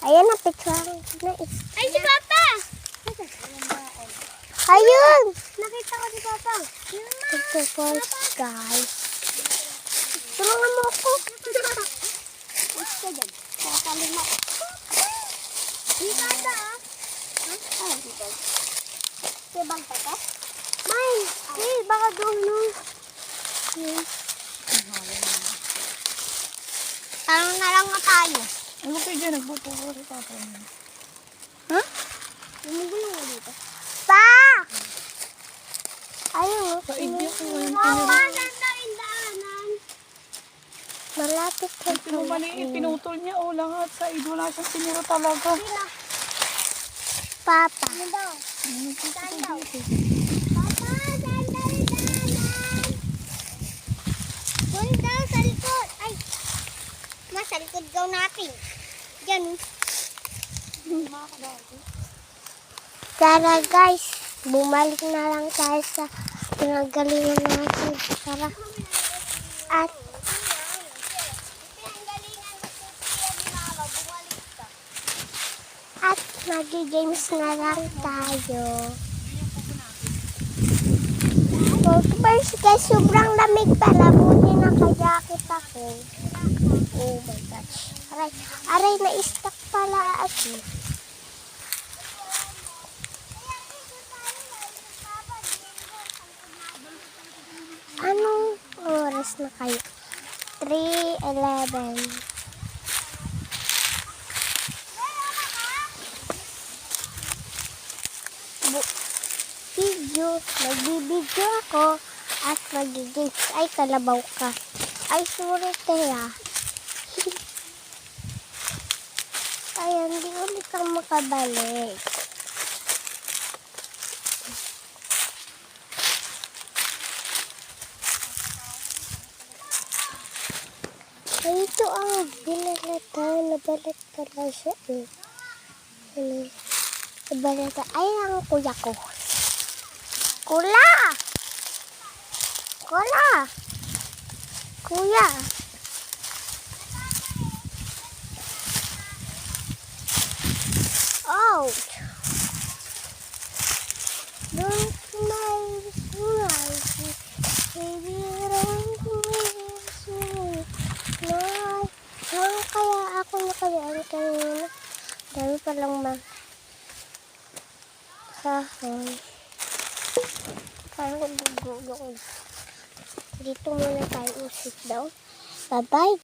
Ayan na, picture na is. Ay, si Papa! Ayun! Nakita ko si Papa. Ito po, guys. Tulungan mo ako. Gusto dyan. Kakalima. Di kada ah. Ay, dito. Si Bang Pepe? May, baka doon no. Tanong na lang nga tayo. Ano kayo dyan? Nagbuto-buto si Papa. Ha? Bumigulo nga dito. Pa! Ayun. Paigyan ko ngayon. Mama, nanda yung daanan. Malapit ka Pinutol niya. O lahat sa id. Wala siyang tiniro talaga. Papa. Ano daw? Saan daw? Papa, nanda yung daanan. Doon daw sa likod. Ay, sa likod daw natin. Diyan. Tara guys, bumalik na lang tayo sa pinagalingan natin. Tara. At magi-games na lang tayo. First guys, sobrang lamig pala. Buti naka-jacket ako. Oh my gosh. Aray, na-stuck pala ako. Anong oras na kayo? 3:11. Magbibidyo ako at magigames. Ay, kalabaw ka. Ay, sorry kaya. Ay, hindi ulit kang makabalik. Ay, ito binalata. Nabalat pala siya eh. Nabalata. Ay, ang kuya ko. Kula! Kula! Kuya! Oh! Don't smile, smile. Baby, don't smile. Saan kaya ako nakadaan kanina? Dami palang kahoy. Parang dugo. Dito muna tayo usip daw. Bye-bye